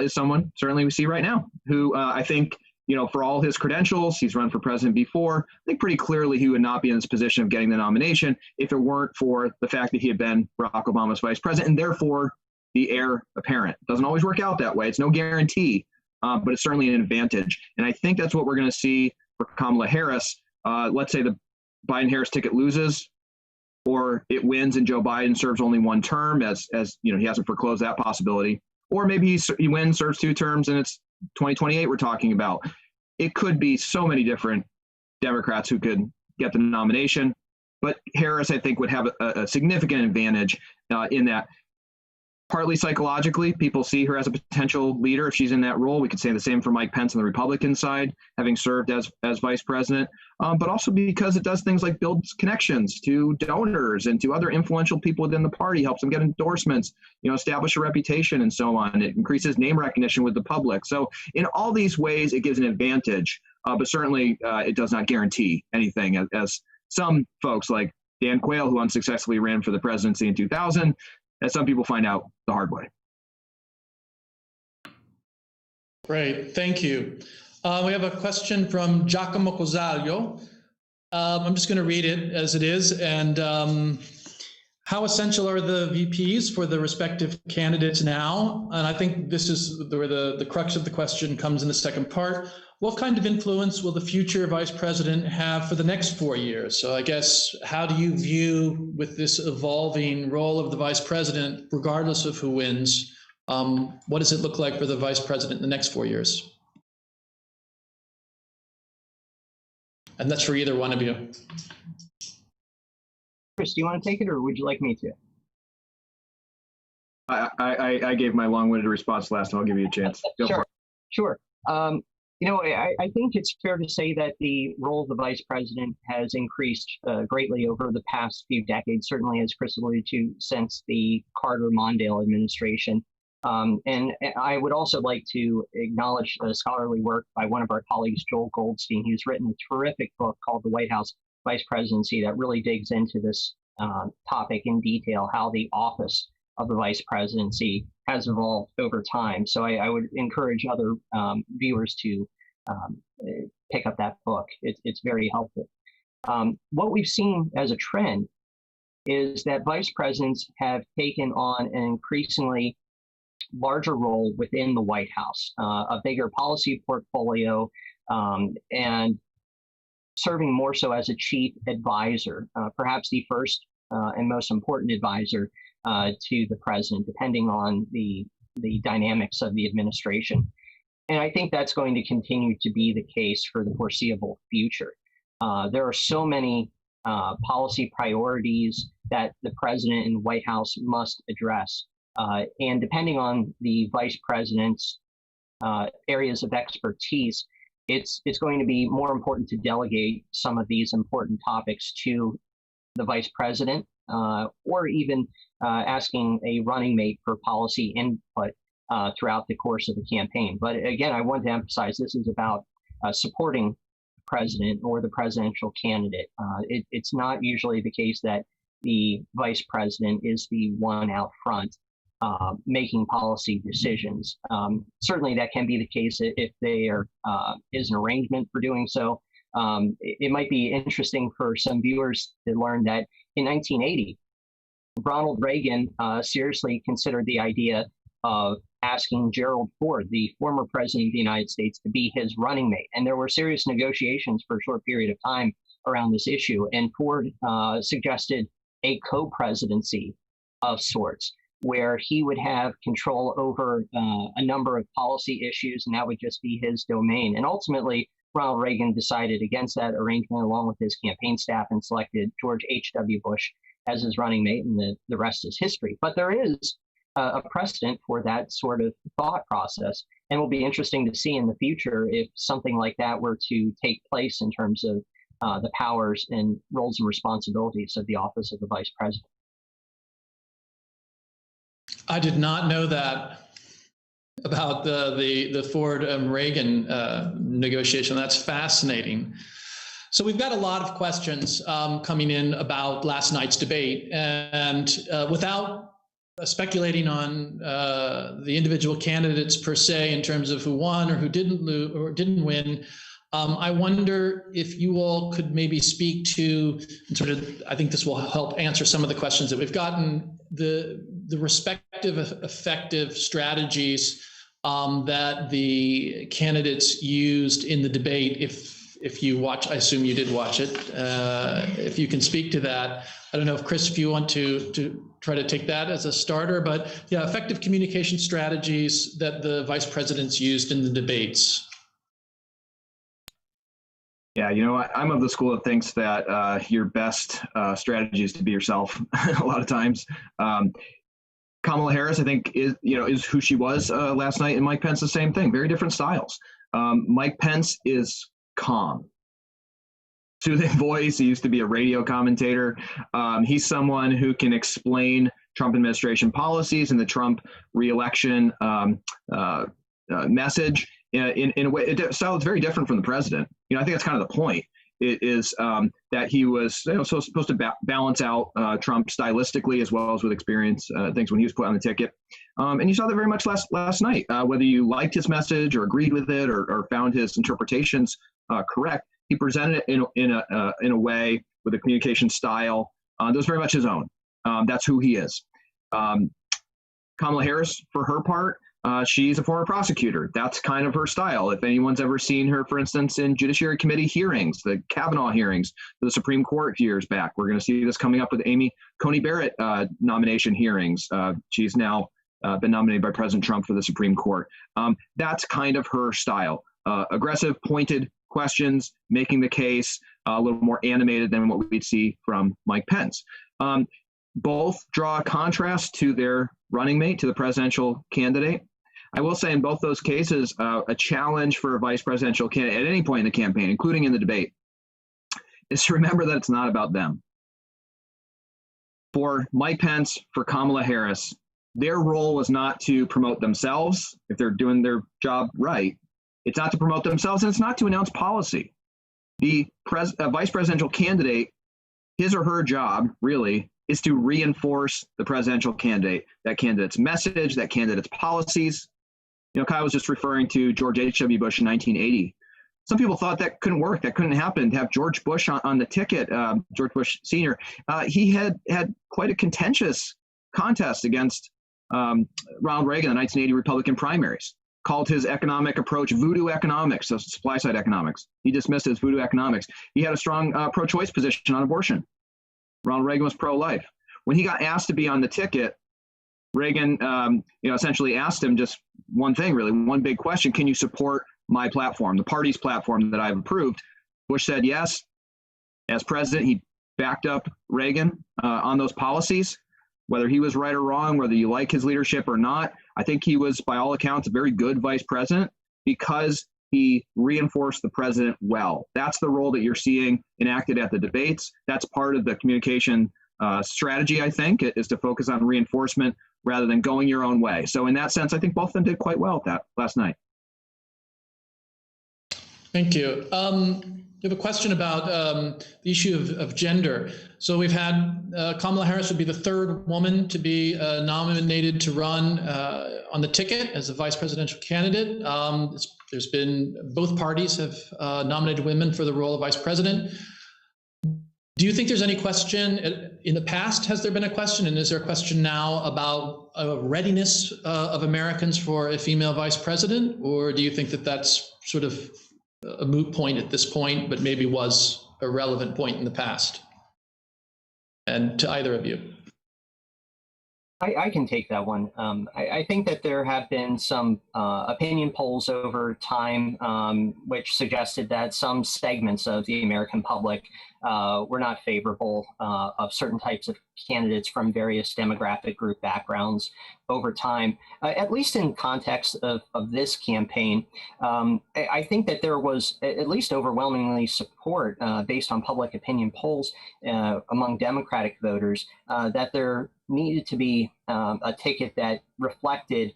is someone, certainly we see right now, who I think you know, for all his credentials, he's run for president before. I think pretty clearly he would not be in this position of getting the nomination if it weren't for the fact that he had been Barack Obama's vice president and therefore the heir apparent. Doesn't always work out that way. It's no guarantee, but it's certainly an advantage. And I think that's what we're going to see for Kamala Harris. Let's say the Biden-Harris ticket loses, or it wins and Joe Biden serves only one term, as you know, he hasn't foreclosed that possibility. Or maybe he wins, serves 2 terms, and it's 2028 we're talking about. It could be so many different Democrats who could get the nomination, but Harris, I think, would have a significant advantage in that. Partly psychologically, people see her as a potential leader if she's in that role. We could say the same for Mike Pence on the Republican side, having served as vice president, but also because it does things like builds connections to donors and to other influential people within the party, helps them get endorsements, you know, establish a reputation and so on. It increases name recognition with the public. So in all these ways, it gives an advantage, but certainly it does not guarantee anything, as some folks like Dan Quayle, who unsuccessfully ran for the presidency in 2000, as some people find out the hard way. Great, thank you. We have a question from Giacomo Cosaglio. I'm just going to read it as it is. And how essential are the VPs for the respective candidates now? And I think this is where the crux of the question comes in the second part. What kind of influence will the future vice president have for the next 4 years? So I guess, how do you view, with this evolving role of the vice president, regardless of who wins, what does it look like for the vice president in the next 4 years? And that's for either one of you. Chris, do you want to take it, or would you like me to? I gave my long-winded response last time. I'll give you a chance. Go for it. Sure. You know, I think it's fair to say that the role of the vice president has increased greatly over the past few decades, certainly, as Chris alluded to, since the Carter-Mondale administration. And I would also like to acknowledge scholarly work by one of our colleagues, Joel Goldstein, who's written a terrific book called The White House Vice Presidency that really digs into this topic in detail, how the office of the vice presidency has evolved over time. So I would encourage other viewers to pick up that book. It's very helpful. What we've seen as a trend is that vice presidents have taken on an increasingly larger role within the White House, a bigger policy portfolio, and serving more so as a chief advisor, perhaps the first and most important advisor to the president, depending on the dynamics of the administration. And I think that's going to continue to be the case for the foreseeable future. There are so many policy priorities that the president and the White House must address. And depending on the vice president's areas of expertise, it's going to be more important to delegate some of these important topics to the vice president, or even asking a running mate for policy input throughout the course of the campaign. But again, I want to emphasize this is about supporting the president or the presidential candidate. It's not usually the case that the vice president is the one out front making policy decisions. Certainly that can be the case if there is an arrangement for doing so. It might be interesting for some viewers to learn that in 1980, Ronald Reagan seriously considered the idea of asking Gerald Ford, the former president of the United States, to be his running mate. And there were serious negotiations for a short period of time around this issue. And Ford suggested a co-presidency of sorts, where he would have control over a number of policy issues, and that would just be his domain. And ultimately, Ronald Reagan decided against that arrangement along with his campaign staff and selected George H.W. Bush as his running mate, and the rest is history. But there is a precedent for that sort of thought process, and it will be interesting to see in the future if something like that were to take place in terms of the powers and roles and responsibilities of the office of the vice president. I did not know that about the Ford Reagan negotiation. That's fascinating. So we've got a lot of questions coming in about last night's debate, and without speculating on the individual candidates per se in terms of who won or who didn't win. I wonder if you all could maybe speak to, sort of, I think this will help answer some of the questions that we've gotten, the respective effective strategies that the candidates used in the debate. If you watch, I assume you did watch it. If you can speak to that. I don't know if Chris, if you want to try to take that as a starter, but yeah, effective communication strategies that the vice presidents used in the debates. Yeah, you know, I'm of the school that thinks that your best strategy is to be yourself a lot of times. Kamala Harris, I think, is who she was last night, and Mike Pence, the same thing. Very different styles. Mike Pence is calm, soothing voice. He used to be a radio commentator. He's someone who can explain Trump administration policies and the Trump reelection message in a way. So it's very different from the president. You know, I think that's kind of the point. It is that he was supposed to balance out Trump stylistically as well as with experience, things when he was put on the ticket. And you saw that very much last night. Whether you liked his message or agreed with it or found his interpretations correct, he presented it in a way with a communication style that was very much his own. That's who he is. Kamala Harris, for her part, she's a former prosecutor. That's kind of her style. If anyone's ever seen her, for instance, in Judiciary Committee hearings, the Kavanaugh hearings for the Supreme Court years back, we're going to see this coming up with Amy Coney Barrett nomination hearings. She's now been nominated by President Trump for the Supreme Court. That's kind of her style. Aggressive, pointed questions, making the case a little more animated than what we'd see from Mike Pence. Both draw a contrast to their running mate, to the presidential candidate. I will say in both those cases, a challenge for a vice presidential candidate at any point in the campaign, including in the debate, is to remember that it's not about them. For Mike Pence, for Kamala Harris, their role was not to promote themselves if they're doing their job right. It's not to promote themselves, and it's not to announce policy. The vice presidential candidate, his or her job, really, is to reinforce the presidential candidate, that candidate's message, that candidate's policies. You know, Kyle was just referring to George H.W. Bush in 1980. Some people thought that couldn't work, that couldn't happen, to have George Bush on the ticket, George Bush Sr. He had quite a contentious contest against Ronald Reagan in the 1980 Republican primaries, called his economic approach voodoo economics, so supply-side economics. He dismissed it as voodoo economics. He had a strong pro-choice position on abortion. Ronald Reagan was pro-life. When he got asked to be on the ticket, Reagan, essentially asked him just one thing, really, one big question: can you support my platform, the party's platform that I've approved? Bush said yes. As president, he backed up Reagan on those policies. Whether he was right or wrong, whether you like his leadership or not, I think he was, by all accounts, a very good vice president because he reinforced the president well. That's the role that you're seeing enacted at the debates. That's part of the communication strategy, I think, is to focus on reinforcement rather than going your own way. So in that sense, I think both of them did quite well at that last night. Thank you. We have a question about the issue of gender. So we've had Kamala Harris would be the third woman to be nominated to run on the ticket as a vice presidential candidate. There's been, both parties have nominated women for the role of vice president. Do you think there's any question in the past? Has there been a question, and is there a question now about readiness of Americans for a female vice president? Or do you think that that's sort of a moot point at this point, but maybe was a relevant point in the past? And to either of you. I can take that one. I think that there have been some opinion polls over time which suggested that some segments of the American public were not favorable of certain types of candidates from various demographic group backgrounds over time, at least in context of this campaign. I think that there was at least overwhelmingly support based on public opinion polls among Democratic voters that there needed to be a ticket that reflected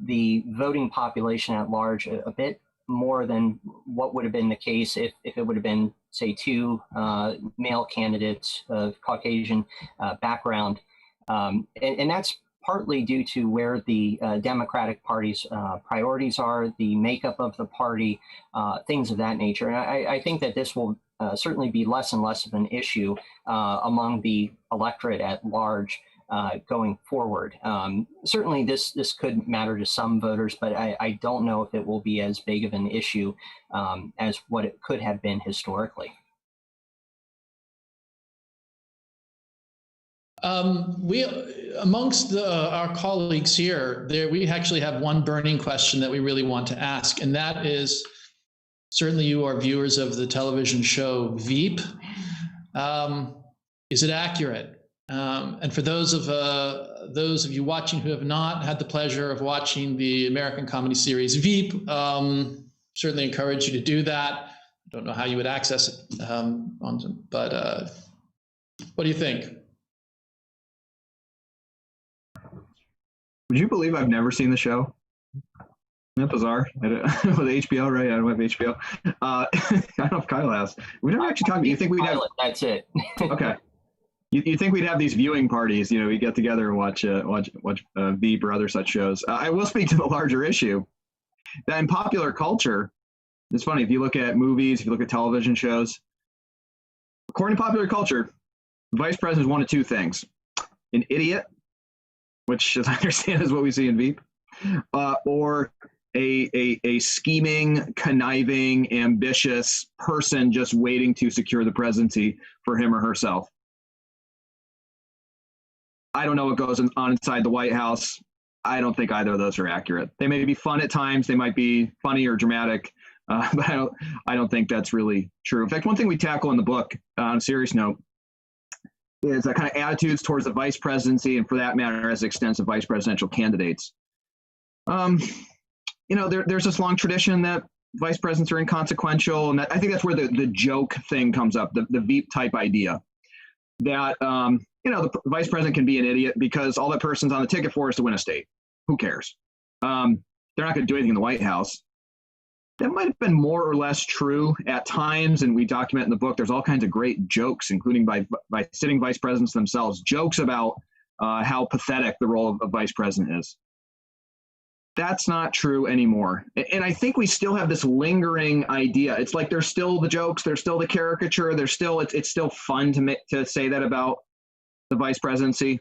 the voting population at large a bit more than what would have been the case if it would have been, say, two male candidates of Caucasian background. And that's partly due to where the Democratic Party's priorities are, the makeup of the party, things of that nature. And I think that this will certainly be less and less of an issue among the electorate at large going forward. Certainly this could matter to some voters, but I don't know if it will be as big of an issue as what it could have been historically. Amongst our colleagues here, we actually have one burning question that we really want to ask, and that is, certainly you are viewers of the television show Veep. Is it accurate? And for those of you watching who have not had the pleasure of watching the American comedy series Veep, certainly encourage you to do that. I don't know how you would access it, but what do you think? Would you believe I've never seen the show? Isn't that bizarre? With HBO, right? I don't have HBO. I don't know if Kyle has. We never actually talked. You think we'd have? That's it. Okay. You think we'd have these viewing parties? You know, we get together and watch Veep or other such shows. I will speak to the larger issue that in popular culture, it's funny if you look at movies, if you look at television shows. According to popular culture, the vice president is one of two things: an idiot, which, as I understand, is what we see in Veep, or a scheming, conniving, ambitious person just waiting to secure the presidency for him or herself. I don't know what goes on inside the White House. I don't think either of those are accurate. They may be fun at times. They might be funny or dramatic, but I don't think that's really true. In fact, one thing we tackle in the book, on a serious note, is that kind of attitudes towards the vice presidency, and for that matter, as it extends to vice presidential candidates. There's this long tradition that vice presidents are inconsequential, and I think that's where the joke thing comes up, the Veep type idea that the vice president can be an idiot because all that person's on the ticket for is to win a state. Who cares? They're not going to do anything in the White House. That might have been more or less true at times, and we document in the book. There's all kinds of great jokes, including by sitting vice presidents themselves, jokes about how pathetic the role of vice president is. That's not true anymore. And I think we still have this lingering idea. It's like there's still the jokes, there's still the caricature, it's still fun to say that about the vice presidency.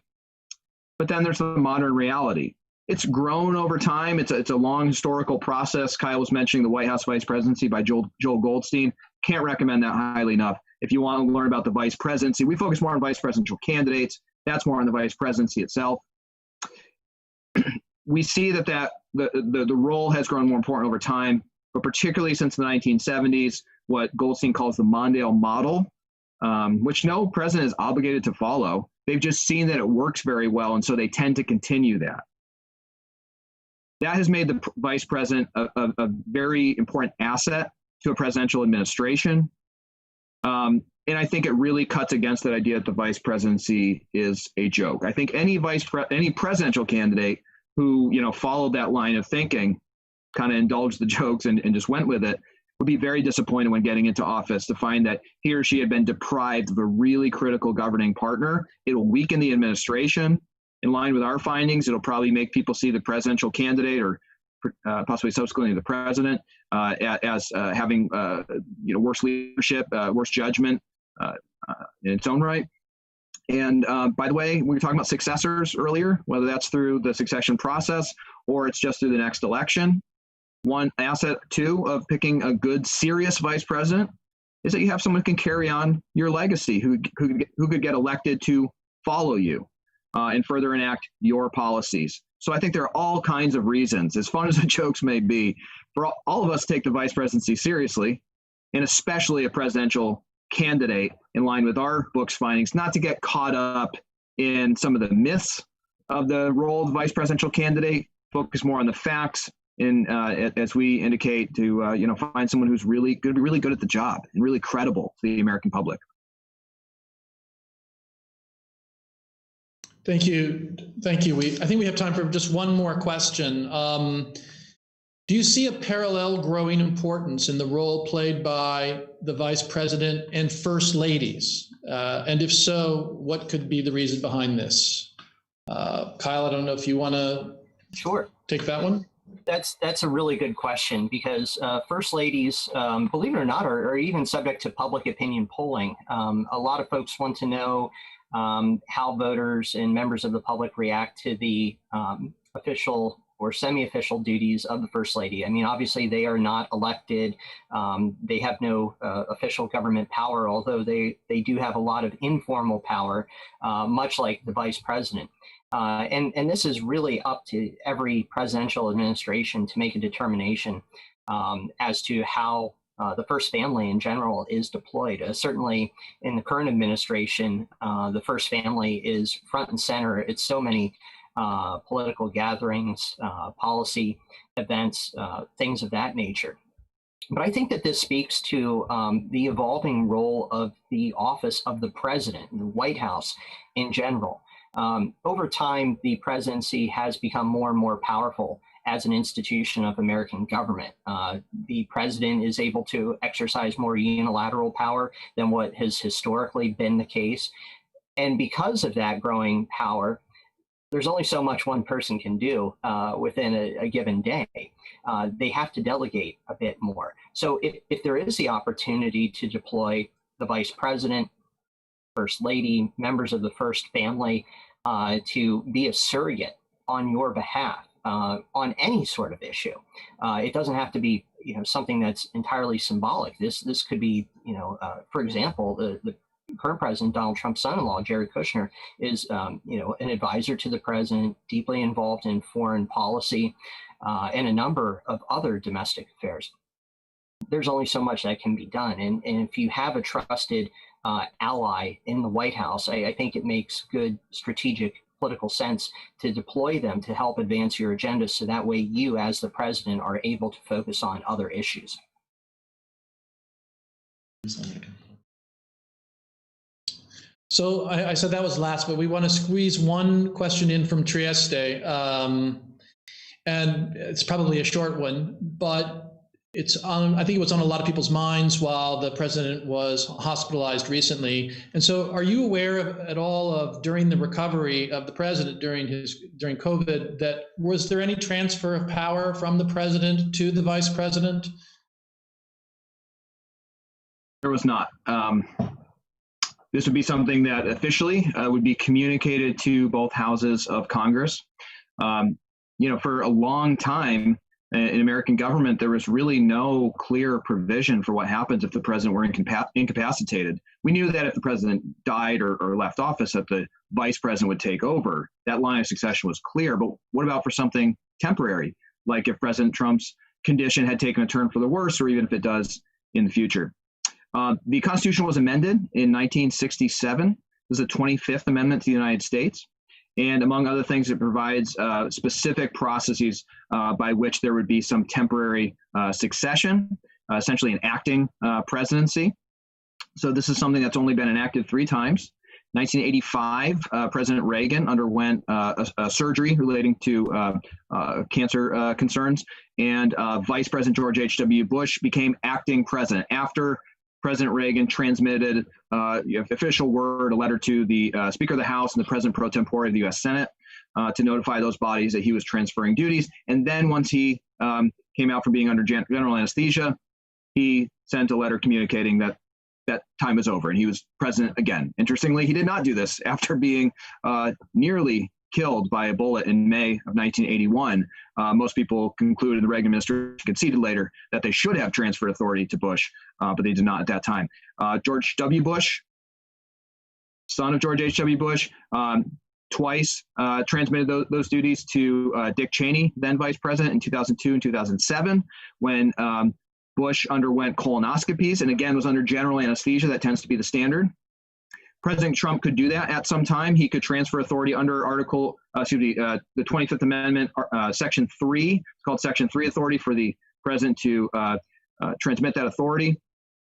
But then there's the modern reality. It's grown over time. It's a long historical process. Kyle was mentioning the White House Vice Presidency by Joel Goldstein. Can't recommend that highly enough. If you want to learn about the vice presidency, we focus more on vice presidential candidates. That's more on the vice presidency itself. We see that the role has grown more important over time, but particularly since the 1970s, what Goldstein calls the Mondale model, which no president is obligated to follow. They've just seen that it works very well, and so they tend to continue that. That has made the vice president a very important asset to a presidential administration. And I think it really cuts against that idea that the vice presidency is a joke. I think any presidential candidate who followed that line of thinking, kind of indulged the jokes and just went with it, would be very disappointed when getting into office to find that he or she had been deprived of a really critical governing partner. It will weaken the administration. In line with our findings, it'll probably make people see the presidential candidate or possibly subsequently the president as having worse leadership, worse judgment in its own right. And by the way, we were talking about successors earlier, whether that's through the succession process or it's just through the next election. One asset, too, of picking a good, serious vice president is that you have someone who can carry on your legacy, who could get elected to follow you and further enact your policies. So I think there are all kinds of reasons, as fun as the jokes may be, for all of us to take the vice presidency seriously, and especially a presidential candidate in line with our book's findings, not to get caught up in some of the myths of the role of the vice presidential candidate, focus more on the facts, and as we indicate, to find someone who's really going to be really good at the job and really credible to the American public. Thank you. Thank you. I think we have time for just one more question. Do you see a parallel growing importance in the role played by the vice president and first ladies? And if so, what could be the reason behind this? Kyle, I don't know if you want to take that one. That's a really good question, because first ladies, believe it or not, are even subject to public opinion polling. A lot of folks want to know how voters and members of the public react to the official or semi-official duties of the First Lady. I mean, obviously they are not elected. They have no official government power, although they do have a lot of informal power, much like the Vice President. And this is really up to every presidential administration to make a determination as to how the First Family in general is deployed. Certainly in the current administration, the First Family is front and center at so many political gatherings, policy events, things of that nature. But I think that this speaks to the evolving role of the office of the president, the White House in general. Over time, the presidency has become more and more powerful as an institution of American government. The president is able to exercise more unilateral power than what has historically been the case. And because of that growing power, there's only so much one person can do within a given day. They have to delegate a bit more. So if there is the opportunity to deploy the Vice President, First Lady, members of the First Family to be a surrogate on your behalf on any sort of issue. It doesn't have to be, something that's entirely symbolic. This could be, for example, the current president, Donald Trump's son-in-law, Jared Kushner, is, an advisor to the president, deeply involved in foreign policy and a number of other domestic affairs. There's only so much that can be done. And if you have a trusted ally in the White House, I think it makes good strategic political sense to deploy them to help advance your agenda, so that way you as the president are able to focus on other issues. So I said that was last, but we want to squeeze one question in from Trieste. And it's probably a short one, but I think it was on a lot of people's minds while the president was hospitalized recently. And so are you aware at all of, during the recovery of the president during COVID, was there any transfer of power from the president to the vice president? There was not. This would be something that officially would be communicated to both houses of Congress. For a long time in American government, there was really no clear provision for what happens if the president were incapacitated. We knew that if the president died or left office, that the vice president would take over. That line of succession was clear. But what about for something temporary, like if President Trump's condition had taken a turn for the worse, or even if it does in the future? The Constitution was amended in 1967. This is the 25th Amendment to the United States. And among other things, it provides specific processes by which there would be some temporary succession, essentially an acting presidency. So this is something that's only been enacted 3 times. 1985, President Reagan underwent a surgery relating to cancer concerns, and Vice President George H.W. Bush became acting president after President Reagan transmitted official word, a letter to the Speaker of the House and the President pro tempore of the U.S. Senate to notify those bodies that he was transferring duties. And then once he came out from being under general anesthesia, he sent a letter communicating that time is over and he was president again. Interestingly, he did not do this after being nearly killed by a bullet in May of 1981. Most people concluded, the Reagan administration conceded later, that they should have transferred authority to Bush, but they did not at that time. George W. Bush, son of George H.W. Bush, twice transmitted those duties to Dick Cheney, then vice president, in 2002 and 2007, when Bush underwent colonoscopies and again was under general anesthesia. That tends to be the standard. President Trump could do that at some time. He could transfer authority under the 25th Amendment, Section 3. It's called Section 3 authority for the president to transmit that authority.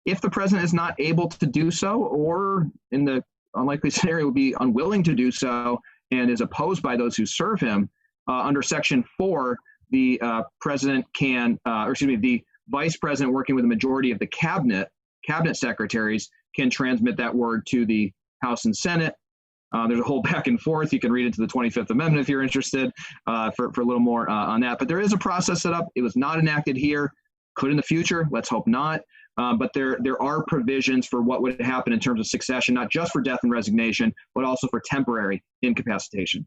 If the president is not able to do so, or in the unlikely scenario would be unwilling to do so and is opposed by those who serve him, under Section 4, the president can, the vice president working with a majority of the cabinet secretaries can transmit that word to the House and Senate. There's a whole back and forth. You can read into the 25th Amendment if you're interested for a little more on that. But there is a process set up. It was not enacted here. Could in the future. Let's hope not. But there are provisions for what would happen in terms of succession, not just for death and resignation, but also for temporary incapacitation.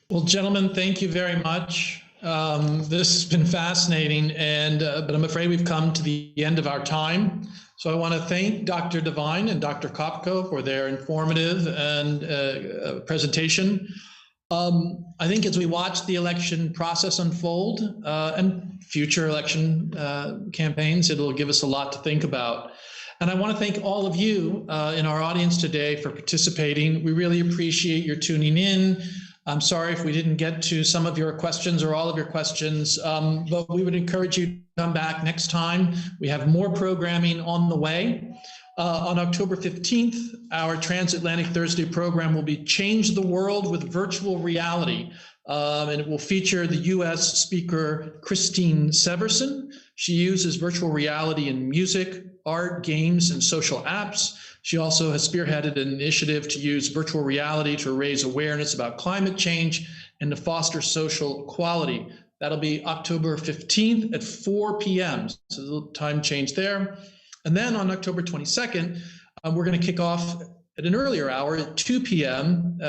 Well, gentlemen, thank you very much. This has been fascinating, but I'm afraid we've come to the end of our time. So I want to thank Dr. Devine and Dr. Kopko for their informative and presentation. I think as we watch the election process unfold and future election campaigns, it'll give us a lot to think about. And I want to thank all of you in our audience today for participating. We really appreciate your tuning in. I'm sorry if we didn't get to some of your questions or all of your questions, but we would encourage you to come back next time. We have more programming on the way. On October 15th, our Transatlantic Thursday program will be Change the World with Virtual Reality, and it will feature the U.S. speaker Christine Severson. She uses virtual reality in music, art, games, and social apps. She also has spearheaded an initiative to use virtual reality to raise awareness about climate change and to foster social equality. That'll be October 15th at 4 p.m. So a little time change there. And then on October 22nd, we're going to kick off at an earlier hour at 2 p.m.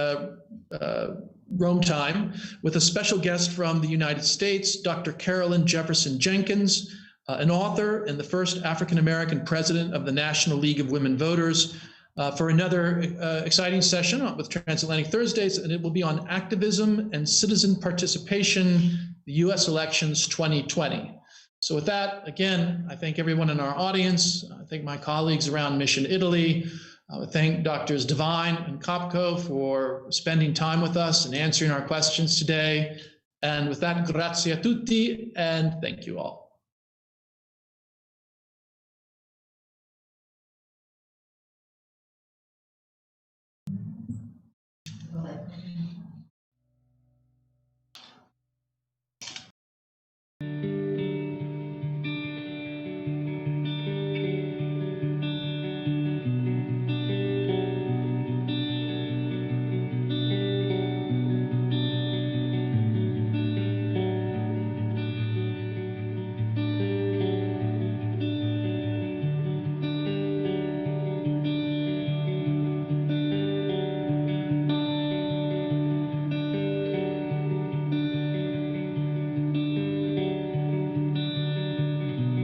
Rome time with a special guest from the United States, Dr. Carolyn Jefferson Jenkins, an author and the first African-American president of the National League of Women Voters, for another exciting session with Transatlantic Thursdays, and it will be on activism and citizen participation, the U.S. elections 2020. So with that, again, I thank everyone in our audience. I thank my colleagues around Mission Italy. I would thank Drs. Devine and Kopko for spending time with us and answering our questions today. And with that, grazie a tutti, and thank you all.